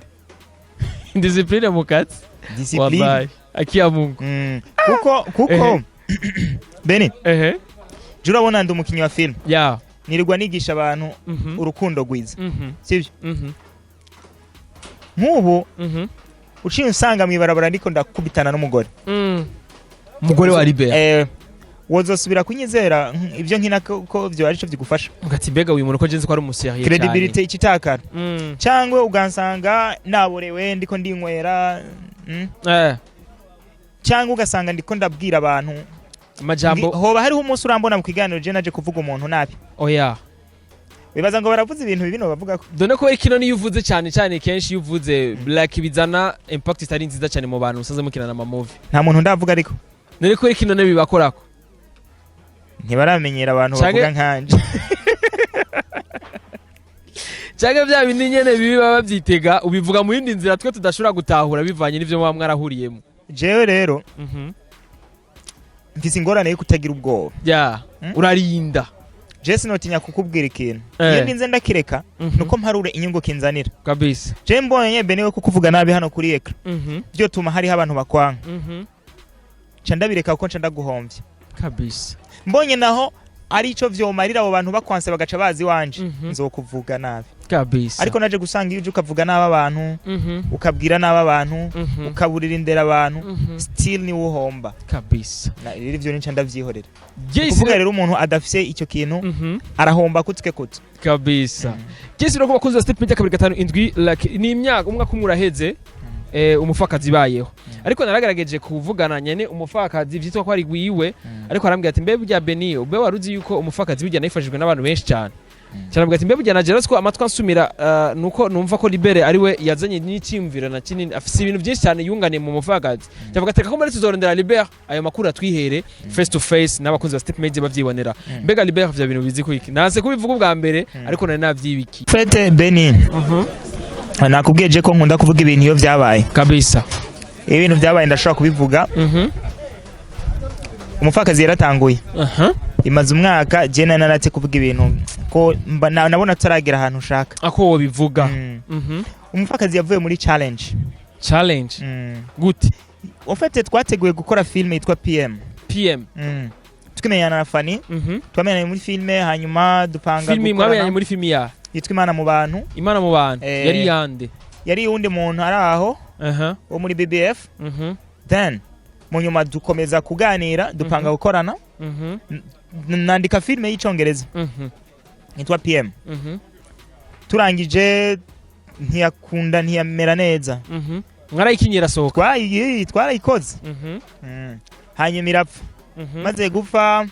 mukatsi discipline akia Mungu kuko bene je urabona ndi umukinyi wa film yeah nirirwa nigisha abantu urukundo gwiza sivyo nk'ubu uciye usanga mwibarabara ndiko ndakubitana n'umugore umugore wa Libert wozosubira kunyizera ivyo nkina ko vyo arico vyigufasha ugati mbega uyu muntu ko jenze ko ari umuseriye cyane credibility ikitakara cyangwe ugansanga naborewe ndiko ndinywera cyangwa ugasanga ndiko ndabwira abantu amajambo hoba hariho umunsi urambona mu kiganiro je naje kuvuga umuntu nabi oya bibaza ngo baravuze ibintu bibino bavuga ko done ko ikino ni yuvuze cyane kenshi yuvuze black bizana impact itari nziza cyane mu bantu usanze mukina na movie nta muntu ndavuga ariko none ko ikino ne bibakorako ntibaramenyera abantu bavuga nkanje cyangwa bya bindi nyene bibi baba byitega ubivuga mu yindi nzira twe tudashobora gutahura bivanye n'ivyo muba mwarahuriyemo jewe rero mfise ingorane yo kutagira ubwoba urarinda Jesse notinya kukubwira ikintu iyo ndinze ndakireka nuko mparure inyungu kinzanira kabisa je mbonye benewe kukuvuga nabi hano kuri ekra byo tuma hari abantu bakwanga ca ndabireka kuko nca ndaguhomvye kabisa mbonye naho arico vyomarira abo bantu bakwanse bagaca bazi wanje nzokuvuga nabi kabisa ariko naje gusanga iyo ukavuga naba abantu ukabwira naba abantu ukaburira indera abantu still ni uhomba kabisa rero ivyo nica ndavyihorera kuvuga rero umuntu adafise icyo kintu arahomba kutwe kutwe kabisa Jesse roko bakuza step media 257 like ni imyaka umwaka umuraheze umufakazi bayeho ariko naragerageje kuvugana nyene umufakazi vyitwa ko ari gwiwe ariko arambwira ati mbe burya Beni ube waruzi yuko umufakazi bijya nayifashijwe n'abantu benshi cyane cyane ati mbe burya na Jeros ko amatwa nsumira nuko numva ko Libere ari we yazanye n'ikimvira na kinini afise ibintu byinshi cyane yungane mu mufakazi cyavuga ati ko muri tuzorondera Libere ayo makuru atwihere face to face n'abakunzi ba Step Media bavyibonera mbega Libere vya bintu bizi ko iki naze kubivuga ubwa mbere ariko nari navyibiki Fete Beni nakubwiye ko nkunda kuvuga ibintu iyo vyabaye kabisa ibintu vyabaye ndashobora kubivuga umufakazi yaratanguye imaze umwaka je nanatse kuvuga ibintu ko nabona tutaragira ahantu ushaka ako wo bivuga umufakazi yavuye muri challenge gute ofete twateguye gukora film yitwa PM tukimenyana na Fanny twamenyanye muri filme hanyuma dupanga film mwamenyanye muri film ya yitwa Imana mu bantu yari yande yari undi muntu ari aho wo muri BBF then mu nyuma dukomeza kuganira dupanga gukorana nandika filme y'icongereza yitwa PM turangije ntiyakunda ntiyamera neza mwarayikinyira sohoka twarayikoze hanyuma irapfa maze gupfa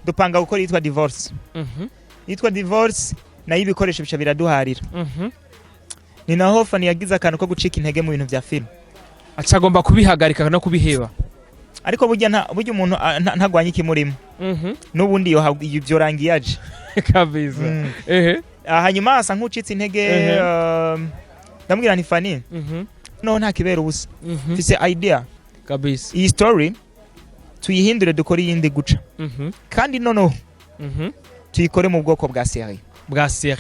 dupanga gukora yitwa divorce nayo ibikoresho bisha biraduharira ni naho Fanny yagize akantu ko gucika intege mu bintu bya film acagomba kubihagarika no kubiheba ariko burya umuntu ntagwanye ikimurimo n'ubundi iyo byorangiye aje kabisa hanyuma asa nk'ucitse intege ndamubwira nti Fanny no nta kibera ubusa mfise idea kabisa iyi story tuyihindure dukora iyindi guca kandi noneho tuyikore mu bwoko bwa série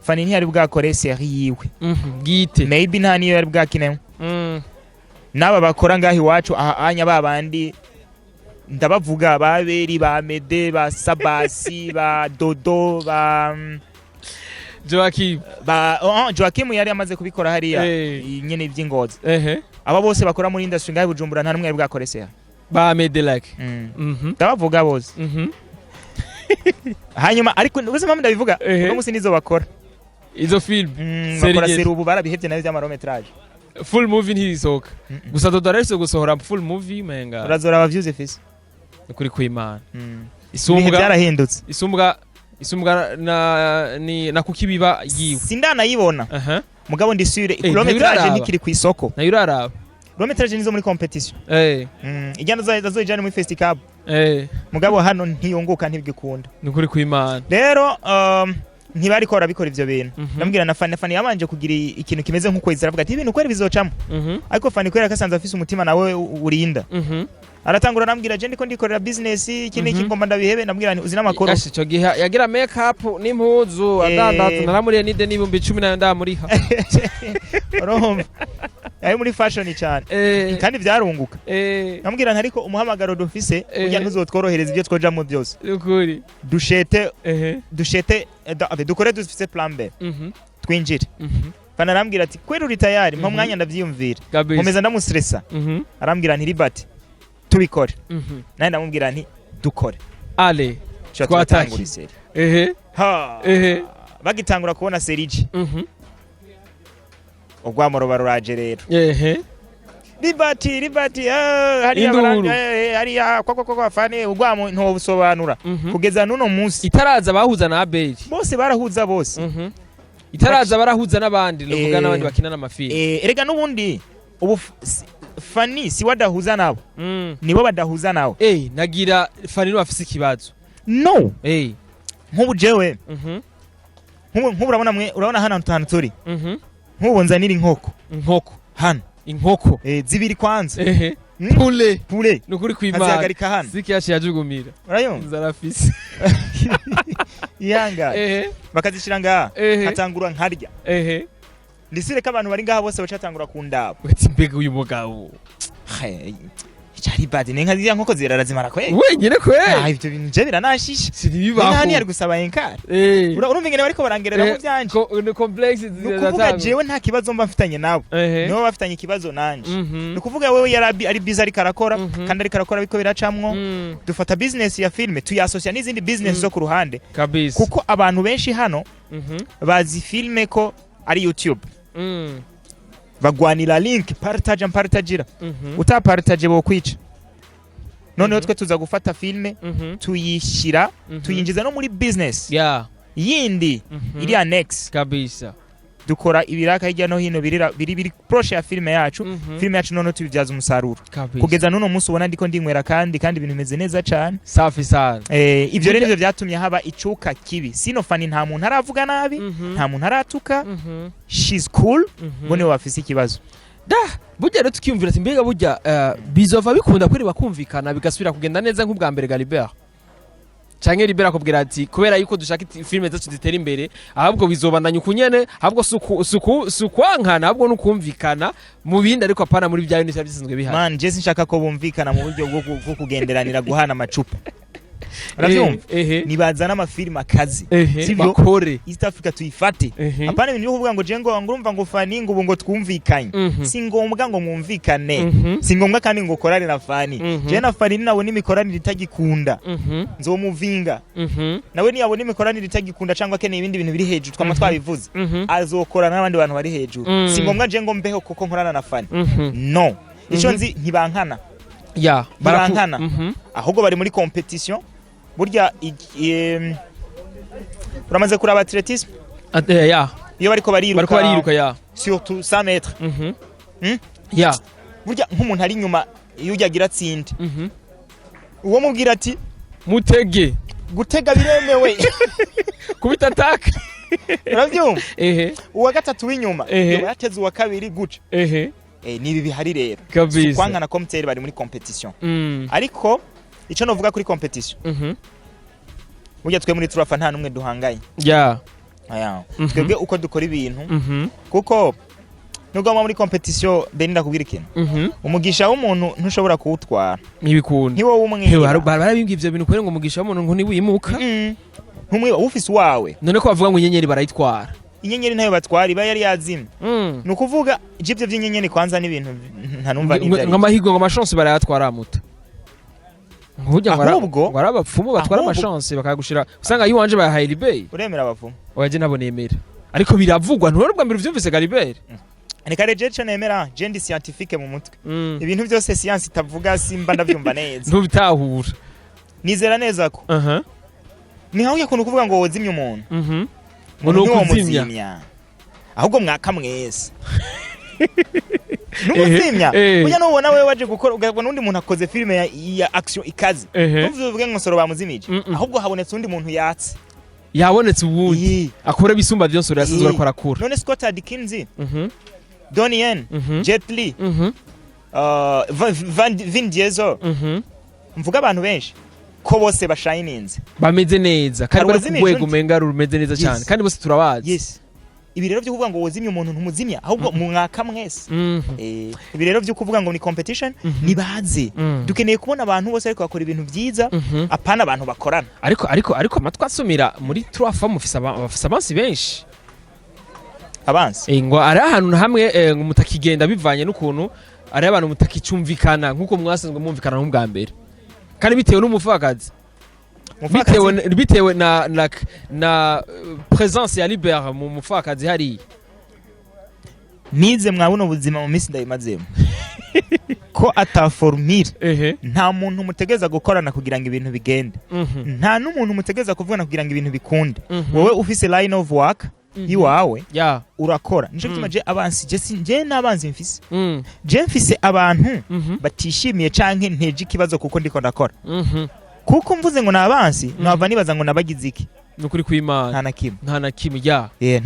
Fanny ntiyari bwakore série yiwe bwite maybe nta niyo yari bwakinemo n'aba bakora ngaho iwacu ahanya babandi ndabavuga baberi ba Mede ba Sabasi ba Dodo ba Joachim yari amaze kubikora hariya nyene ivy'ingozi aba bose bakora muri industry ngaho Bujumbura nta numwe yari bwakore série ba Mede like ndabavuga bose hanyuma ariko ubuze mpamvu ndabivuga uno musi nizo bakora izo film bakora serubu barabihevye nayo by'amarometrage full movie ntisoka gusa dodarese gusohora full movie menga urazora abaviews efise kuri kwimana isumbwa byarahindutse isumbwa na kukibiba yiwe sindana yibona mugabo ndisure kilometrage nikiri ku isoko na yuraraba kilometrage nizo muri competition ijyana zazojana muri festival mugabo hano ntiyunguka ntibigikunda nikuri kwimana rero ntibari ko rabikora ivyo bintu ndambwira na Fanny yabanje kugira ikintu kimeze nk'ukwezi aravuga ati ibintu kwera bizocamo ariko Fanny kwera kasanze afise umutima nawe urinda aratangura nambwira je ndiko ndikorera business iki niki ngomba ndabihebe ndambwira ni uzina makoro gashi cyo gihe yagira make up n'impuzu adandaza naramuriye nide n'ibumbi 10 nayo ndamuriha urumva ari muri fashion cyane kandi byarunguka nambwira ntariko umuhamagaro dufise ujya ntuzotworohereza ibyo twojamo byose ukuri dushete dukore dufise plan B twinjire banarambwira ati kwera uri tayari mpa mwanya ndavyiyumvira nkomeza ndamustressa arambwira nti LIBERT tubikore naye ndamubwira nti dukore ale twatangura iseri bagitangura kubona serije ogwamoro baruraje rero LIBERT hariya kwa fane ugwamo ntobusobanura kugeza nuno munsi itaraza bahuza na Abel bose barahuza bose itaraza barahuza n'abandi novuga n'abandi bakina n'amafilm erega nubundi ubu Fanny si wadahuza nabo nibo badahuza nawe nagira Fanny afise ikibazo no nkubu jewe nkubu urabona hano hantu turi nkubu nzanira inkoko hano inkoko zibiri kwanza pule nukuri kwimana azihagarika hano siki yashi yajugumira urayumva zarafise yanga bakazishira ngaha hatangura nkarya ndisire ko abantu bari ngaha bose bacatangura kundaba wati mbega uyu mugabo cyari badi nenka ziya nkoko zirarazimara kwe wenyine kwe ibyo bintu je biranashisha siribibaho nani ari gusaba enkara urumva ingene bariko barangerera mu byanje ni complex nukuvuga jewe nta kibazo mba mfitanye nabo nibo bafitanye ikibazo nanje nukuvuga wewe ari busy ari karakora kandi ari karakora biko biracamwo dufata business ya filme tuyasocia n'izindi business zo ku ruhande kuko abantu benshi hano bazi filme ko ari YouTube bagwanira link partagira utapartage bo kwica noneho twe tuza gufata filme tuyishira tuyinjiza no muri business yindi iri annex kabisa dukora ibiraka hirya no hino biri proche ya filme yacu noneho tubibyaza umusaruro kugeza nuno munsi ubona ndiko ndinywera kandi ibintu bimeze neza cyane safi sana ivyo rero byatumye haba icuka kibi sino Fanny nta muntu aravuga nabi nta muntu aratuka she's cool bone wafise ikibazo burya rero tukiyumvira ati mbega burya bizova bikunda kweri bakumvikana bigasubira kugenda neza nk'ubwa mbere LIBERT canke LIBERT akubwira ati kubera yuko dushaka filme zacu zitera imbere ahubwo bizobandanya ukunyene ahubwo sukwankana ahubwo nukumvikana mu bindi ariko apana muri byayo n'icyo bisanzwe bihana man je sinshaka ko bumvikana mu buryo bwo kugenderanira guhana amacupa uravyumva nibazana amafilme akazi sivyo bakore East Africa tuyifate apana ibintu byo kuvuga ngo je ngo ngurumva ngo Fanny ngo ngo twumvikanye si ngombwa ngo mwumvikane si ngombwa kandi ngo korane na Fanny je na Fanny nawe n'imikoranire itagikunda nzomuvinga nawe niyabona imikoranire itagikunda cyangwa keneye ibindi bintu biri hejuru twama twabivuze azokorana n'abandi bantu bari hejuru si ngombwa je ngo mbeho kuko nkorana na Fanny no ico nzi ntibankana barankana ahubwo bari muri competition burya uramaze kuraba atletisme iyo bariko bariruka surtout 100 mètres burya nk'umuntu ari nyuma iyo ujyagira tsinde uwo mubwira ati mutege gutega biremewe kubita attack uravyumva uwa gatatu w'inyuma yateze uwa kabiri guca nibi bihari rero kwankana komteri bari muri competition ariko ico novuga kuri competition burya twe muri turafa nta numwe duhangaye twebwe uko dukora ibintu kuko nubwo muri competition benda kubwira ikintu umugisha w'umuntu ntushobora kuwutwara nibikunda ntiwo w'umwe barabimbye ivyo bintu kwere ngo umugisha w'umuntu ngo ntiwimuka ntumwe ufise wawe none ko bavuga ngo inyenyeri barayitwara inyenyeri nayo batwara iba yari yazimye nukuvuga ijibyo by'inyenyeri kwanza n'ibintu ntanumva n'ibyo ngamahigo ngo amachance barayatwara muta nkujya ngara abapfumu batwara amachance bakagushira usanga yiwanje bayahaye LIBERT uremera abapfumu waje nabo nemera ariko biravugwa ntore bwa mbere uvyumvise LIBERT Nika rejection nemera jendi scientifique mu mutwe ibintu byose science itavuga simba ndavyumva neza ntubitahura nizera neza ko ni hawo yakuntu kuvuga ngo wozimye umuntu ngo nokuzimya ahubwo mwaka mwese n'umuzimya uya nubona wewe waje gukora ugabona undi muntu akoze filme ya action ikaze uvuze ngo soro bamuzimije ahubwo habonetse undi muntu yatse yabonetse ubundi akora bisumba byose urasizwe akora akura none Scott Adkins Donnie Yen Jet Li Vin Diesel mvuga abantu benshi ko bose bashininze bameze neza kandi bari kugwego menga rumeze neza cyane kandi bose turabazi ibi rero byo kuvuga ngo wozimye umuntu ntumuzimya ahubwo mwaka mwese ibi rero byo kuvuga ngo ni competition nibaze dukeneye kubona abantu bose ariko bakora ibintu byiza apana abantu bakorana ariko amatwa asumira muri trois mufise abansi benshi abansi ngo ari ahantu hamwe ngo mutakigenda bivanye n'ukuntu ari abantu mutakicumvikana nkuko mwasanzwe mumvikana nk'ubwa mbere kandi bitewe n'umupfakazi bitewe na présence ya LIBERT mu mupfakazi hari nize mwabona ubuzima mu minsi ndayimazemo ko ataformire nta muntu mutegeza gukorana kugira ngo ibintu bigende nta n'umuntu mutegeza kuvugana kugira ngo ibintu bikunde wowe ufise line of work iwawe urakora nico gituma je abansi je n'abanzi mfise je mfise abantu batishimiye canke nteje ikibazo kuko ndiko ndakora kuko mvuze ngo nabansi nava nibaza ngo nabagize iki nukuri kw'Imana nta na kimwe nta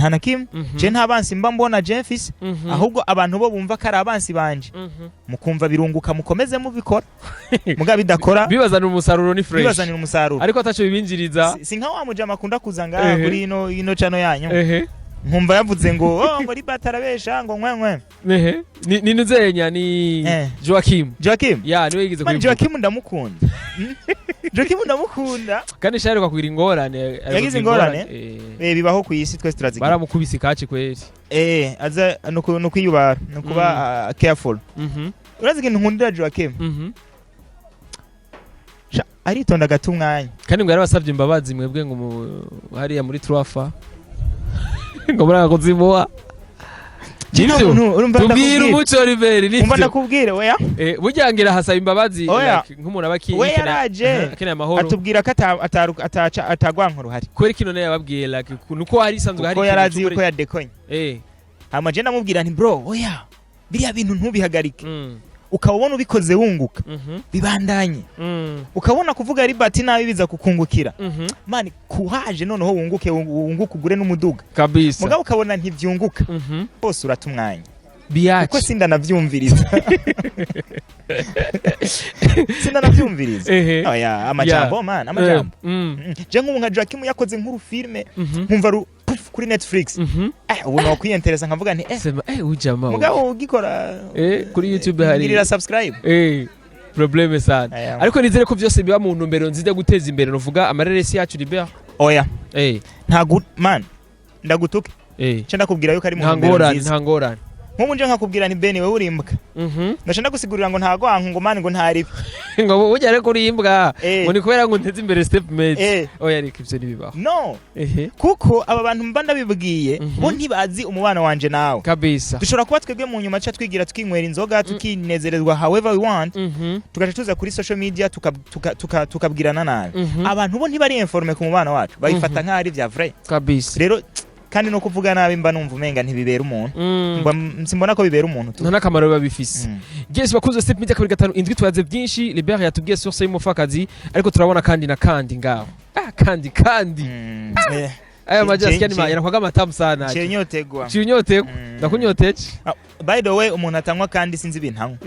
na kimwe je nta bansi mba mbona je mfise ahubwo abantu bo bumva ko ari abansi banje mukumva birunguka mukomeze mubikora muga bidakora bibazanira umusaruro ni fresh bibazanira umusaruro ariko ataco bibinjiriza si nka wa mujama akunda kuzanga kuri ino chano yanyu nkumva yavuze ngo ngo LIBERT arabesha ngo nkwe ni nuzenya ni Joachim niwe yigize kuri Joachim ndamukunda Joachim ndamukunda kandi sharuka kugira ingorane yagize ingorane bibaho ku isi twese turazigi baramukubise kaci kweri aza no kwiyubara no kuba careful uraziga nkundira Joachim aritonda gatumwanya kandi ngo yarabasavye imbabazi mwebwe ngo hariya muri Trafa ngo murakoziboa tubwira umuco Liberi nivyo umva ndakubwire oya buryangira hasaba imbabazi nk'umuntu abakiye we yaraje akeneye amahoro atubwira ko atagwankuru hari kweri kino naye yababwiye like nuko hari isanzwe hari ko yarazi yuko yadekonye amaje ndamubwira nti bro oya biriya bintu ntubihagarike ukabona ubikoze wunguka bibandanye ukabona kuvuga LIBERT nabi biza kukungukira mani kuhaje noneho wunguke ugure n'umuduga kabisa mugabo ukabona ntivyunguka bose uratumwanya biyaje uko sinda navyumviriza oya amajambo man amajambo je nk'ubu nka Joachim yakoze nkuru filme nkumva kuri Netflix ubu no kwiyinteresa nkavuga nti ujama mugabo ugikora kuri YouTube hari ngirira subscribe probleme sana ariko nizere ko byose biba mu ntumbero nziza guteza imbere novuga amareresi yacu LIBERT oya nta good man ndagutuke cyo ndakubwira yuko ari mu ntumbero nziza nta ngorane nkubu nje nkakubwira ni Beni wewe urimbwa ndashaka gusigurira ngo ntago ngo mani ngo ntari ngo ujyare kuri imbwa ngo ni kubera ngo nteze imbere step mate oya ariko ibyo nibibaho no kuko aba bantu mba ndabibwiye bo ntibazi umubano wanje nawe kabisa dushobora kuba twebwe mu nyuma cha twigira tukinywera inzoga tukinezerezwa however we want tugaca tuza kuri social media tukabwirana nabi abantu bo ntibari informe ku mubano wacu bayifata nk'ari vya vrai kabisa rero kandi no kuvuga nabi mba numva umenga ntibibera umuntu simbona ko bibera umuntu nta nakamaro babifise Guys bakuze step media kabiri gatanu indwi twaze byinshi LIBERT yatubwiye source y'umupfakazi ariko turabona kandi na kandi ngaho kandi aya majasi kandi yanakwaga amatamu sana cyenyotegwa ndakunyoteje by the way umuntu atanywa kandi sinzi ibintu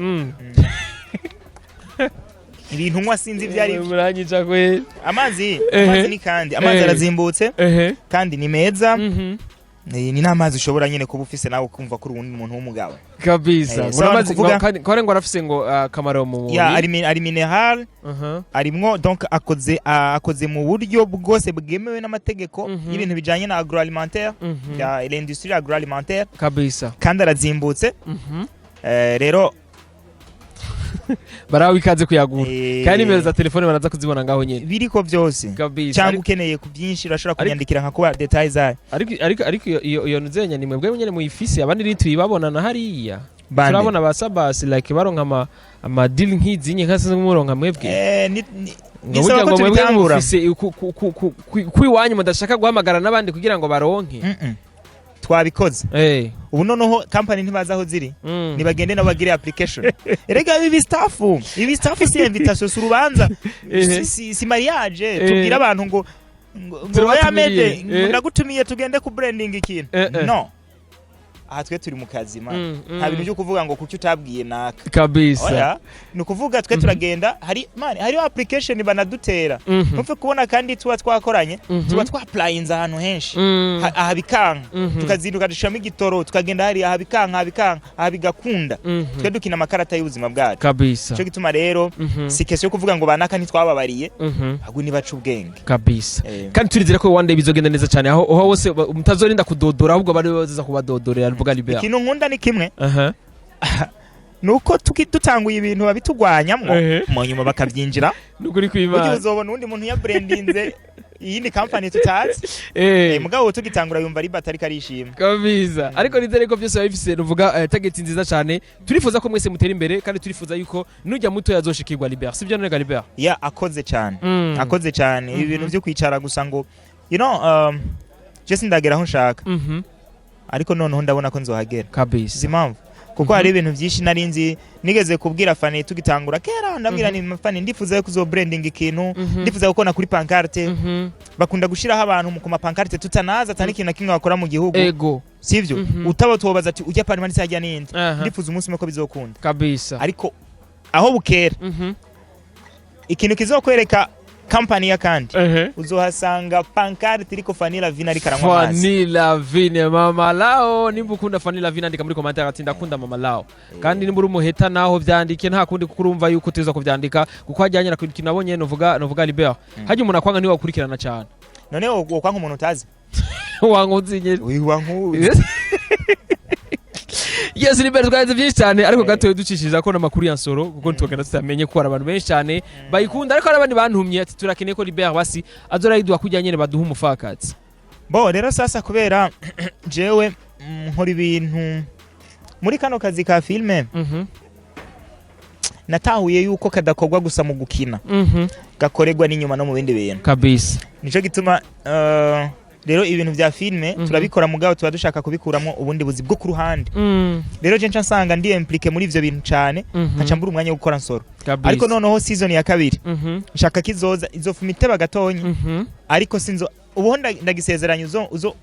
ibintu nkwa sinzi ibyari muranyica kwe amazi ni kandi amazi arazimbutse kandi ni meza ni n'amazi ushobora nyine kuba ufise nawe kumva kuri undi muntu w'umugabo kabisa uramazi kandi ngo arafise ngo kamaro mu ya ari mineral arimwo donc akoze mu buryo bwose bwemewe n'amategeko y'ibintu bijanye na agroalimentaire ya l'industrie agroalimentaire kabisa kandi arazimbutse rero barawe ikaze kuyagura kandi nimero za telefone baraza kuzibona ngaho nyene biriko byose cyangwa ukeneye ku byinshi urashobora kunyandikira nka kuba details zayo ariko iyo nuzenya ni mwebwe nyene mu ifisi abandi ri tuyibabona na hariya turabona basabasi like baronka ama deal nk'izinye nkase nk'umuronka mwebwe ni sawa ko tubitangura kwiwanyu mudashaka guhamagara nabandi kugira ngo baronke twabikoze ubu noneho company ntibazaho ziri nibagende nabagire application erega ibi staff si invitation surubanza si mariage tubwira abantu ngo yamede ndagutumiye tugende ku branding ikintu no aha twe turi mu kazi man nta bintu byo kuvuga ngo kuki utabwiye naka kabisa ni ukuvuga twe turagenda hariho application banadutera mpfe kubona kandi tuba twakoranye tuba twapplyinze ahantu henshi aha bikanka tukazinduka dushiramo igitoro tukagenda hari aha bikanka aha bigakunda twe dukina amakarata y'ubuzima bwacu kabisa cyo gituma rero si kese yo kuvuga ngo banaka ntitwababariye ahubwo ni bacu ubwenge kabisa kandi turizera ko one day bizogenda neza cyane aho hose mutazorinda kudodora ahubwo bari baza kubadodorera ruvuga Libert ikintu nkunda ni kimwe nuko dutanguye ibintu babitugwanyamwo mu nyuma bakabyinjira nukuri kwimana ugiye uzobona undi muntu ya brandinze iyindi company tutazi mugabo tugitangura yumva Libert ariko arishima kabisa ariko nizere ko byose bifise nuvuga target nziza cyane turifuza ko mwese mutera imbere kandi turifuza yuko nujya muto yazoshikirwa Libert sibyo none Libert akoze cyane ibintu byo kwicara gusa ngo Jesse ndageraho nshaka ariko noneho ndabona ko nzohagera kabisa impamvu kuko hari ibintu byinshi narinzi nigeze kubwira Fanny tugitangura kera ndabwira ni Fanny ndifuza kuzo branding ikintu ndifuza gukona kuri pancarte bakunda gushiraho abantu ku mapancarte tutanaza atani ikintu kimwe bakora mu gihugu ego sivyo utabo tubaza ati ujya pani manisi hajya ninde ndifuza umunsi umwe ko bizokunda kabisa ariko aho bukera ikintu kizokwereka company ya kandi uzohasanga pancarte iriko Fanny Lavine ari karanywa amazi Fanny Lavine mama lao nimba ukunda Fanny Lavine andika muri commentaire ati ndakunda mama lao kandi nimba uri umuheta naho byandike nta kundi kukurumva yuko uteza kuvyandika kuko hajyanye na kintu nabonye novuga Libert haje umuntu akwanga niwe wakurikirana cyane none wokwanga umuntu utazi wanguzinye wankuzi Yes Libert twaze byinshi cyane ariko gatoye ducishiriza ko namakuru yansoro kuko twagenda tutamenye ko abantu benshi cyane bayikunda ariko abandi bantumye ati turakeneye ko Libert basi azorayidwa kujya nyene baduha umufakazi bo rero sasa kubera jewe nkora ibintu muri kano kazi ka filme natahuye yuko kadakorwa gusa mu gukina gakoregwa n'inyuma no mu bindi bintu kabisa nico gituma rero ibintu bya filme turabikora mugabo tuba dushaka kubikuramo ubundi buzi bwo ku ruhande rero je nsanga ndi impliqué muri ivyo bintu cyane aca mbura umwanya wo gukora nsoro ariko noneho season ya kabiri nshaka kizoza izofuma iteba gatonyi ariko sinzo ubu ndagisezeranye uzo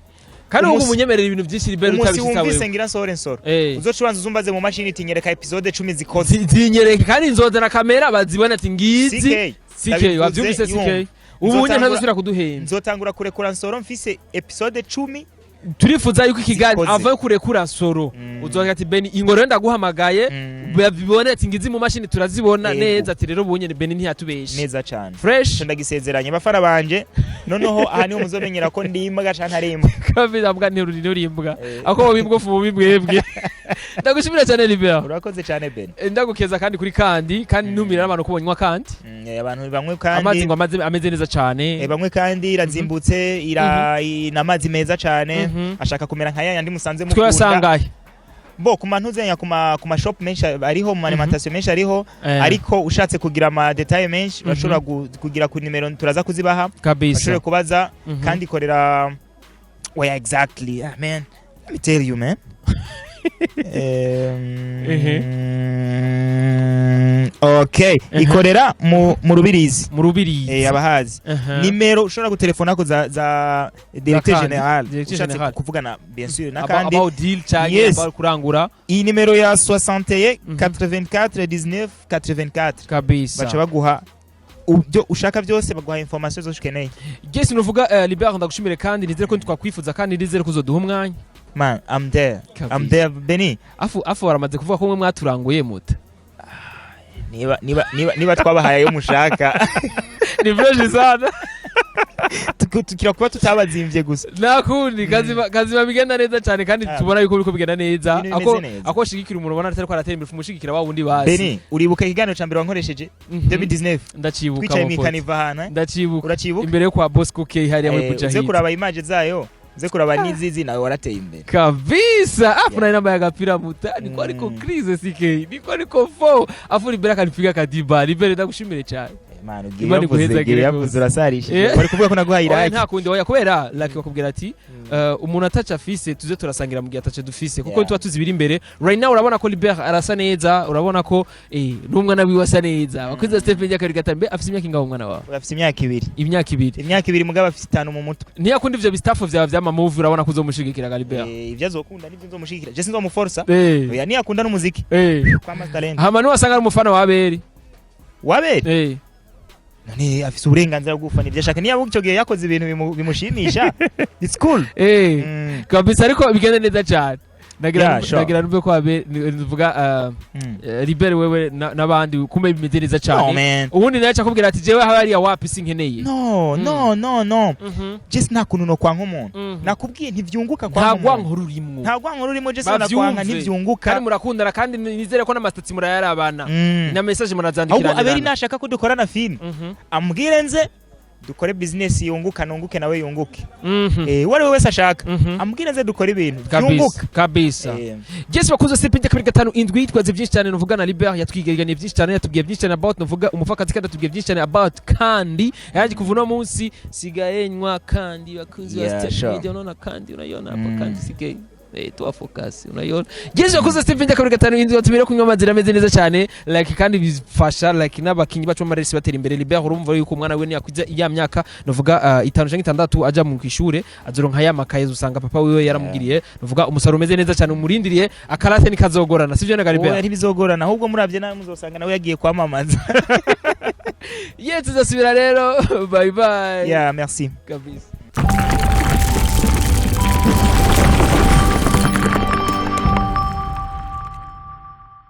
kandi ubu munyemerera ibintu byinshi Libert utabishitsawe umvise ngira nsoro uzocubanza uzumbaze mu machine tinyereka episode 10 zikoze tinyereka kandi nzoza na kamera bazibona ati ngizi CK wavyumvise CK ubu nye ntazosubira kuduhenda nzotangura kurekura nsoro mfise episode 10 turifuza yuko ikigali ava kurekura nsoro uzoga ati Beni ingoro ndaguhamagaye babibone ati ngizi mu mashini turazibona neza ati rero bunye Beni ntiyatubeshe neza cyane fresh ndagisezeranye bafara banje noneho aha niho muzomenyera ko ndimbwa cyane ntaremba kabisa mbwa nturimbwa ako bimbwo fu bibwebwe ndagushimira cyane Libert urakoze cyane Beni ndagukeza kandi kuri kandi ntumira abantu kubonywa kandi abantu bamwe kandi amazi ngo ameze neza cyane bamwe kandi irazimbutse inamazi meza cyane ashaka kumera nka yandi musanze mukunda twasangaye bo ku mantu zenya ku ma shop menshi ariho mu alimentation menshi ariho ariko ushatse kugira ama detail menshi bashobora kugira ku nimero turaza kuzibaha bashobora kubaza kandi korera where exactly man let me tell you man okay ikorera mu rubirizi abahazi nimero ushobora gutelefona ko za directeur general ushatse kuvugana bien sûr nakandi about deal cyangwa about kurangura iyi nimero ya 61 84 19 84 kabisa bacha baguha ubyo ushaka byose baguha information zose ukeneye Jesse nuvuga Libert ndagushimire kandi nizere ko twakwifuza kandi nizere ko uzoduha umwanya man I'm there Beni afu waramaze kuvuga ko mwe mwaturanguye muta niba twabahaye yo mushaka ni fresh sana tukira kuba tutabazimvye gusa nakundi kazi bigenda neza cyane kandi tubona yuko biko bigenda neza ako shigikira umuntu ubona atari ko aratera imbere umushigikira wa wundi basi Beni uribuka ikiganiro cyambere wankoresheje 2019 ndacibuka kwicaye mikaniva hana ndacibuka uracibuka imbere yo kwa Bosco K hari muri Buja Ze kuraba image zayo ze kuraba nizizi nawe warateye imbere kabisa afu na namba ya gapira muta niko ariko crise CK niko ariko fo afu Libert akanipiga kadiba Libert ndagushimire cyane mano giye yavuze urasarisha bari kuvuga ko naguhaye oya like nta kundi oya kubera like bakubwira ati umuntu ataca afise tuze turasangira mu gihe ataca dufise kuko tuba tuzi biri imbere right now urabona ko Libert arasa neza urabona ko n'umwana wiwe asa neza bakuze Stephen yakari gatambe afise imyaka ingaho umwana wawe afise imyaka 2 imyaka 2 mugabo afise 5 mu mutwe ntiyakundi ivyo bistaff vyawe vyama movie urabona ko uzomushigikira ga Libert ivyo azokunda nivyo nzomushigikira je sinzomuforsa oya niyakunda n'umuziki kwa matalent hama ni wasanga ari umufana wa Abel wabere none afise uburenganzira bwo gufana ivyo ashaka niya bucyo gihe yakoze ibintu bimushimisha it's cool kabisa ariko bigende neza cyane nagira numve ko nuvuga Libert wewe nabandi kumbe bimeze neza cyane ubundi naye akubwira ati jewe habari ya wapi sinkeneye no just nakuntu no kwanka umuntu nakubwiye ntivyunguka kwa nta gwanko rurimo just nakwanka ntivyunguka kandi murakundana kandi nizere ko n'amastatsi murayarabana na message murazandikira ahubwo Abeli nashaka ko dukorana film ambwire nze dukore business yunguka nunguke nawe yunguke wari wese ashaka ambwira nze dukore ibintu yunguka kabisa Jesse bakuze Stephen ya 5 indwi twaze byinshi cyane nuvuga na Libert yatwigeranye byinshi cyane yatubwiye byinshi cyane about nuvuga umupfakazi kandi yatubwiye byinshi cyane about kandi yaje kuvuna munsi sigaye nywa kandi bakunzi wa Stephen unaona kandi unayona hapo kandi sigaye tuwa focus unayona Jesse bakuze Stephen ya 5 indwi watumira kunywa amazira ameze neza cyane like kandi bifasha like n'abakinyi bacu amaresi batera imbere Libert urumva yuko umwana we yakwiza iya myaka nuvuga 5 canke 6 aja mu kishure azoronka ya makaye usanga papa wiwe yaramugiriye nuvuga umusaro umeze neza cyane umurindiriye akarate nikazogorana sivyo na Libert ari bizogorana ahubwo muravye nawe muzosanga nawe yagiye kwamamaza tuzasubira rero bye bye merci kabisa